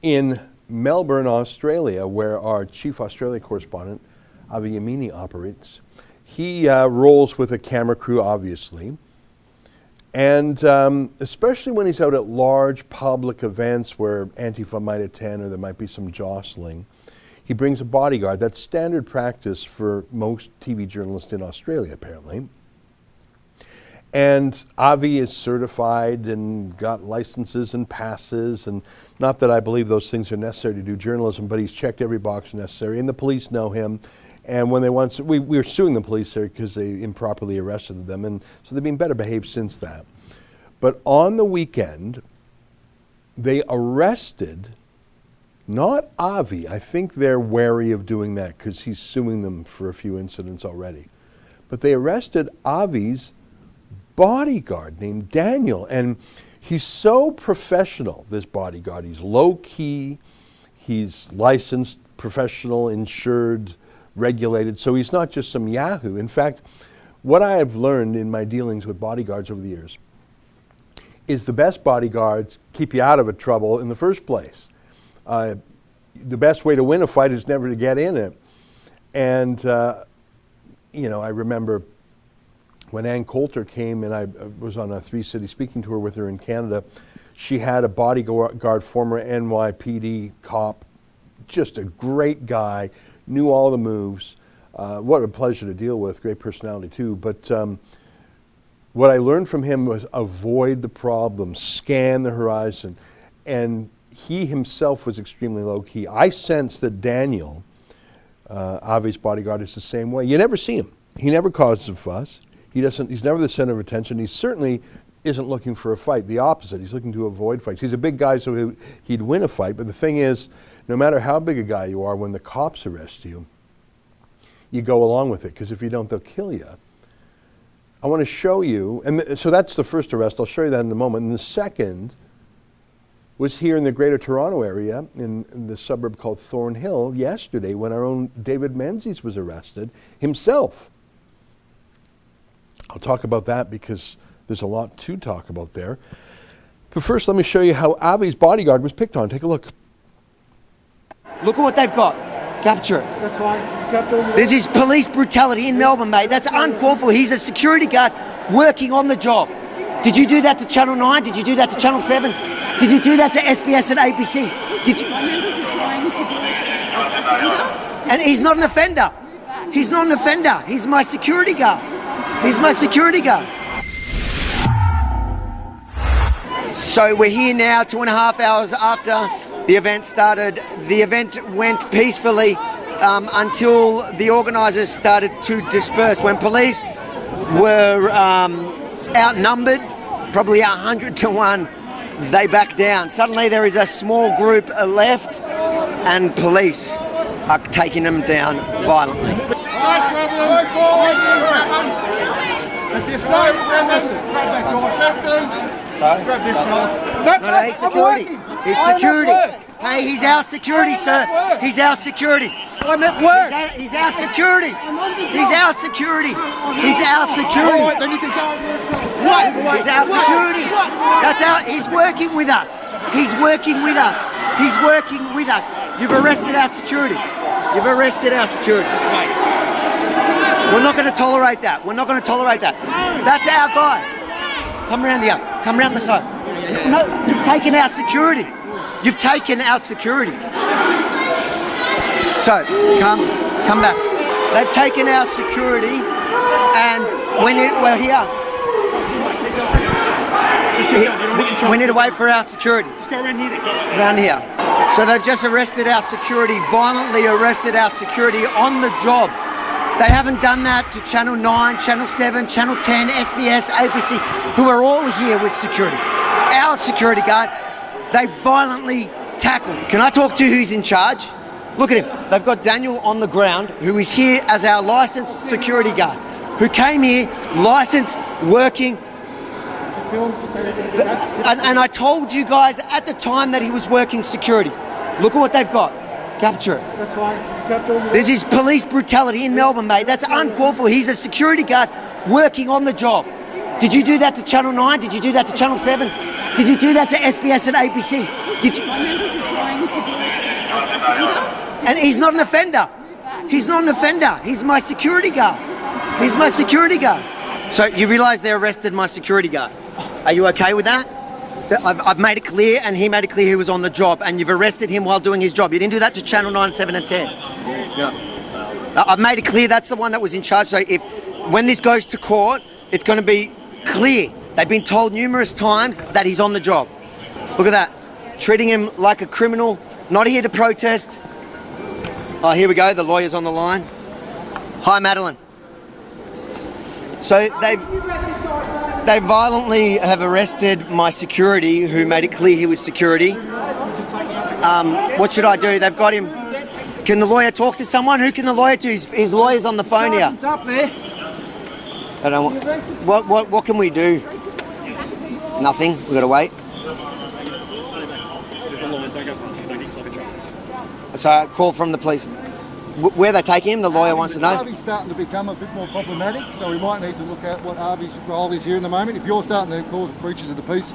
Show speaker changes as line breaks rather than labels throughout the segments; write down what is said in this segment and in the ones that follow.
in Melbourne, Australia, where our chief Australia correspondent, Avi Yemini, operates. He rolls with a camera crew, obviously, and especially when he's out at large public events where Antifa might attend or there might be some jostling, he brings a bodyguard. That's standard practice for most TV journalists in Australia, apparently. And Avi is certified and got licenses and passes, and not that I believe those things are necessary to do journalism, but he's checked every box necessary, and the police know him. And when they want to, we were suing the police there because they improperly arrested them, and so they've been better behaved since that. But on the weekend, they arrested, not Avi. I think they're wary of doing that because he's suing them for a few incidents already. But they arrested Avi's bodyguard named Daniel, and he's so professional, this bodyguard. He's low-key, he's licensed, professional, insured, regulated, so he's not just some yahoo. In fact, what I have learned in my dealings with bodyguards over the years is the best bodyguards keep you out of trouble in the first place. The best way to win a fight is never to get in it. And, I remember when Ann Coulter came, and I was on a 3-city speaking tour with her in Canada, she had a bodyguard, former NYPD cop, just a great guy, knew all the moves. What a pleasure to deal with, great personality too. But what I learned from him was avoid the problem, scan the horizon. And he himself was extremely low key. I sense that Daniel, Avi's bodyguard, is the same way. You never see him. He never causes a fuss. He's never the center of attention. He certainly isn't looking for a fight. The opposite. He's looking to avoid fights. He's a big guy, so he'd win a fight. But the thing is, no matter how big a guy you are, when the cops arrest you, you go along with it, because if you don't, they'll kill you. I want to show you, and so that's the first arrest. I'll show you that in a moment. And the second was here in the Greater Toronto area, in the suburb called Thornhill, yesterday, when our own David Menzies was arrested himself. I'll talk about that because there's a lot to talk about there. But first, let me show you how Avi's bodyguard was picked on. Take a look.
Look at what they've got. Capture it.
That's fine. Capture it.
This is police brutality in Melbourne, mate. That's uncalled for. He's a security guard working on the job. Did you do that to Channel 9? Did you do that to Channel 7? Did you do that to SBS and ABC? Did you?
My members are trying to do an offender.
And he's not an offender. He's not an offender. He's my security guard. He's my security guard. So we're here now 2.5 hours after the event started. The event went peacefully until the organisers started to disperse. When police were outnumbered, probably 100 to 1, they backed down. Suddenly there is a small group left and police are taking them down violently.
If you stay, grab that grab this fella.
No, he's security. He's security. Hey, he's our security, sir. He's our security.
I'm at work.
He's our security. He's our security. He's our security.
All right, then you can go.
What? He's our security. That's our. He's working with us. He's working with us. He's working with us. You've arrested our security. You've arrested our security. We're not going to tolerate that. We're not going to tolerate that. That's our guy. Come around here. Come around the side. No, you've taken our security. You've taken our security. So, come back. They've taken our security, and we're here. We need to wait for our security.
Just go around here.
Around here. So they've just arrested our security, violently arrested our security on the job. They haven't done that to Channel 9, Channel 7, Channel 10, SBS, ABC, who are all here with security. Our security guard, they violently tackled. Can I talk to who's in charge? Look at him. They've got Daniel on the ground, who is here as our licensed security guard, who came here, licensed, working. And I told you guys at the time that he was working security. Look at what they've got. Capture it.
That's fine. Capture it.
This is police brutality in Melbourne, mate. That's uncalled for. He's a security guard working on the job. Did you do that to Channel 9? Did you do that to Channel 7? Did you do that to SBS and ABC? Did you?
My members are trying to
And he's not an offender. He's not an offender. He's my security guard. He's my security guard. So you realise they arrested my security guard. Are you okay with that? I've made it clear, and he made it clear he was on the job, and you've arrested him while doing his job. You didn't do that to Channel 9, 7 and 10. Yeah. I've made it clear that's the one that was in charge. So when this goes to court, it's going to be clear. They've been told numerous times that he's on the job. Look at that. Treating him like a criminal, not here to protest. Oh, here we go. The lawyer's on the line. Hi, Madeline. So they violently have arrested my security, who made it clear he was security. What should I do? They've got him. Can the lawyer talk to someone? Who can the lawyer to? His lawyer's on the phone here.
It's up there.
I don't want, what can we do? Nothing. We've got to wait. So a call from the police. Where they taking him, the lawyer wants to know.
Avi's starting to become a bit more problematic, so we might need to look at what Avi's role is here in the moment. If you're starting to cause breaches of the peace,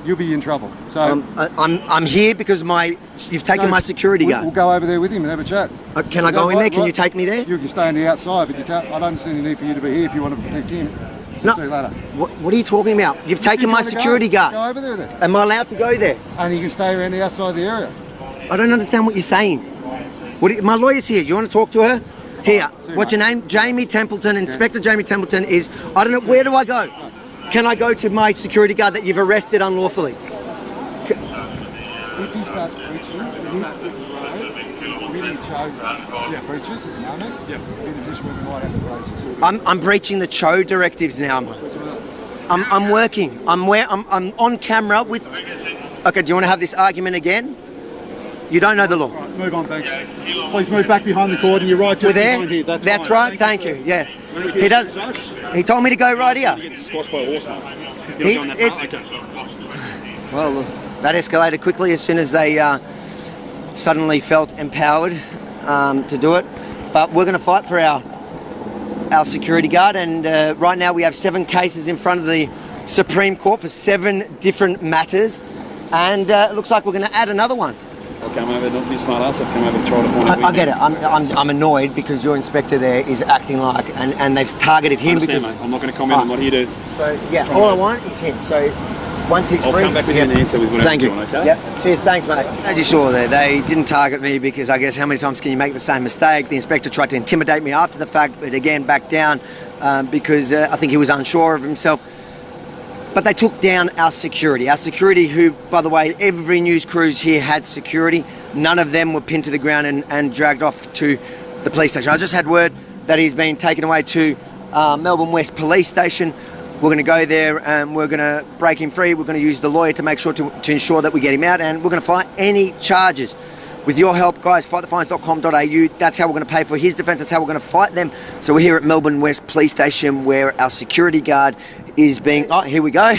you'll be in trouble. So
I'm here because you've taken my security guard.
We'll go over there with him and have a chat.
Can I go in there? Can you take me there?
You can stay on the outside, but you can't. I don't see any need for you to be here if you want to protect him.
No.
See you later.
What are you talking about? You've taken my security guard.
Go over there then.
Am I allowed to go there?
And you can stay around the outside of the area.
I don't understand what you're saying. My lawyer's here. Do you want to talk to her? Here. What's your name? Jamie Templeton. Inspector Jamie Templeton is... I don't know. Where do I go? Can I go to my security guard that you've arrested unlawfully?
If he starts breaching, really charge breaches at the moment. In addition, we might have to raise.
I'm breaching the CHO directives now. I'm working. I'm on camera with... Okay, do you want to have this argument again? You don't know the law.
Right, move on, thanks. Please move back behind the cordon. You're right, just
We're there?
behind here.
That's right, thank you. Yeah. He does. He told me to go right here.
You get squashed by a horse, mate. You're not going that far? Okay.
Well, that escalated quickly as soon as they suddenly felt empowered to do it. But we're going to fight for our security guard, and right now we have 7 cases in front of the Supreme Court for 7 different matters, and it looks like we're going to add another one.
I've come over, not be smart ass, I've come over to try to find out.
I get it. I'm annoyed because your inspector there is acting like, and they've targeted him because...
Mate. I'm not going to comment. I'm not here to...
So, yeah, all I want is him. So, once he's free...
I'll come back with you and answer with whatever
Thank you.
you want, okay?
Yep. Cheers, thanks, mate. As you saw there, they didn't target me because I guess how many times can you make the same mistake? The inspector tried to intimidate me after the fact, but again, backed down because I think he was unsure of himself. But they took down our security who, by the way, every news cruise here had security. None of them were pinned to the ground and dragged off to the police station. I just had word that he's been taken away to Melbourne West Police Station. We're going to go there and we're going to break him free. We're going to use the lawyer to make sure to ensure that we get him out, and we're going to fight any charges. With your help, guys, fightthefines.com.au. That's how we're going to pay for his defence. That's how we're going to fight them. So we're here at Melbourne West Police Station where our security guard is being... Oh, here we go.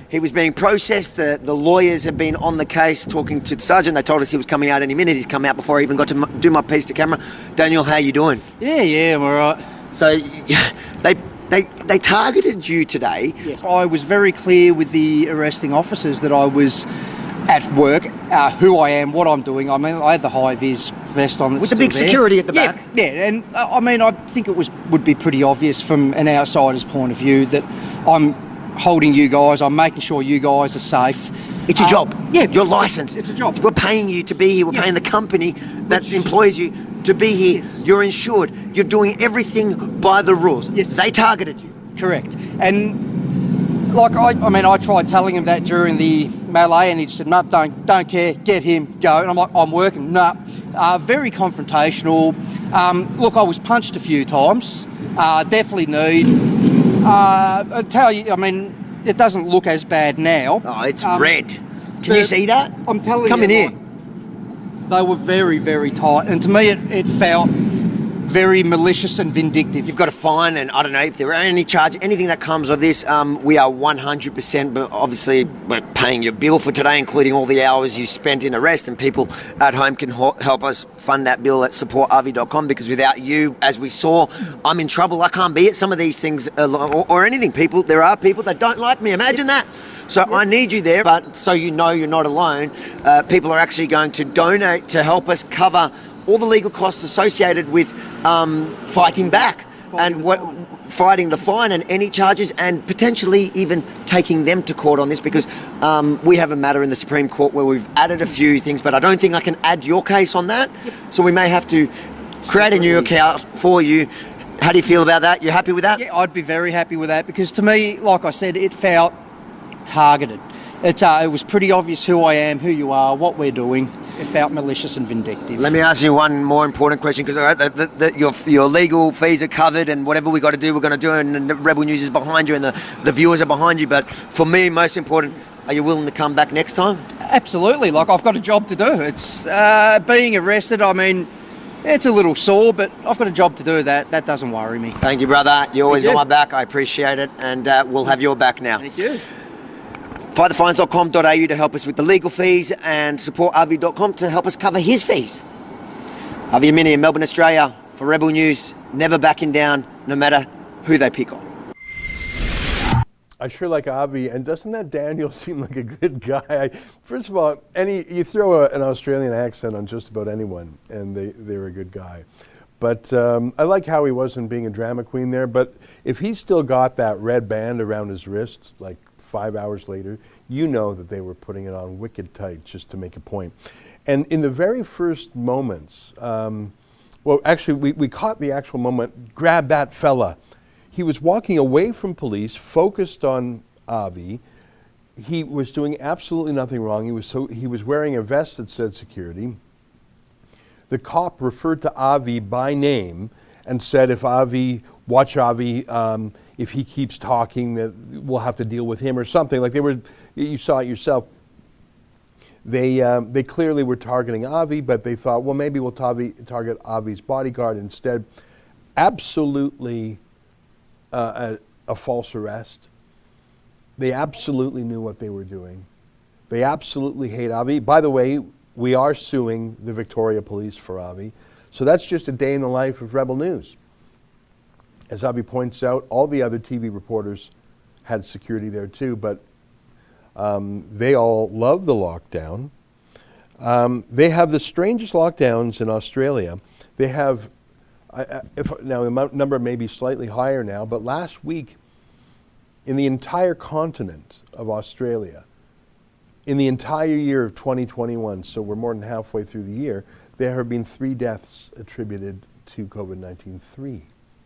He was being processed. The lawyers have been on the case talking to the sergeant. They told us he was coming out any minute. He's come out before I even got to do my piece to camera. Daniel, how you doing?
Yeah, I'm all right.
So they targeted you today.
Yes. I was very clear with the arresting officers that I was at work, who I am, what I'm doing. I mean, I had the high-vis vest on.
With the big security at the back.
Yeah, and I mean, I think it would be pretty obvious from an outsider's point of view that I'm holding you guys, I'm making sure you guys are safe.
It's your job.
Yeah.
You're licensed.
It's a job.
We're paying you to be here. We're paying the company that employs you to be here.
Yes.
You're insured. You're doing everything by the rules.
Yes.
They targeted you.
Correct. And like I tried telling him that during the melee, and he just said, "No, don't care. Get him, go." And I'm like, "I'm working." No, very confrontational. Look, I was punched a few times. Definitely need. I tell you, I mean, it doesn't look as bad now.
Oh, it's red. Can you see that?
I'm telling you.
Come in here.
They were very, very tight, and to me, it felt very malicious and vindictive.
You've got a fine, and I don't know if there are any charge, anything that comes of this. We are 100%, but obviously we're paying your bill for today, including all the hours you spent in arrest, and people at home can help us fund that bill at supportavi.com, because without you, as we saw, I'm in trouble. I can't be at some of these things or anything. There are people that don't like me. Imagine that. So I need you there, but so you know you're not alone, people are actually going to donate to help us cover all the legal costs associated with fighting back fighting the fine and any charges, and potentially even taking them to court on this, because we have a matter in the Supreme Court where we've added a few things, but I don't think I can add your case on that. So we may have to create a new account for you. How do you feel about that? You happy with that?
Yeah, I'd be very happy with that, because to me, like I said, it felt targeted. It was pretty obvious who I am, who you are, what we're doing. It felt malicious and vindictive.
Let me ask you one more important question, because your legal fees are covered, and whatever we got to do, we're going to do, and the Rebel News is behind you, and the viewers are behind you. But for me, most important, are you willing to come back next time?
Absolutely. Like, I've got a job to do. It's being arrested. I mean, it's a little sore, but I've got a job to do. That doesn't worry me.
Thank you, brother. You always got my back. I appreciate it, and we'll have your back now.
Thank you.
Fightthefines.com.au to help us with the legal fees, and supportavi.com to help us cover his fees. Avi Yemini in Melbourne, Australia, for Rebel News. Never backing down, no matter who they pick on.
I sure like Avi, and doesn't that Daniel seem like a good guy? First of all, you throw an Australian accent on just about anyone, and they're a good guy. But I like how he wasn't being a drama queen there, but if he's still got that red band around his wrist, like 5 hours later, you know that they were putting it on wicked tight just to make a point. And in the very first moments, well, actually, we caught the actual moment, grab that fella. He was walking away from police, focused on Avi. He was doing absolutely nothing wrong. He was wearing a vest that said security. The cop referred to Avi by name and said, watch Avi, if he keeps talking, that we'll have to deal with him or something. Like you saw it yourself. They clearly were targeting Avi, but they thought, well, maybe we'll target Avi's bodyguard instead. Absolutely a false arrest. They absolutely knew what they were doing. They absolutely hate Avi. By the way, we are suing the Victoria Police for Avi. So that's just a day in the life of Rebel News. As Avi points out, all the other TV reporters had security there too, but they all love the lockdown. They have the strangest lockdowns in Australia. They have, now the number may be slightly higher now, but last week in the entire continent of Australia, in the entire year of 2021, so we're more than halfway through the year, there have been 3 deaths attributed to COVID-19. 3.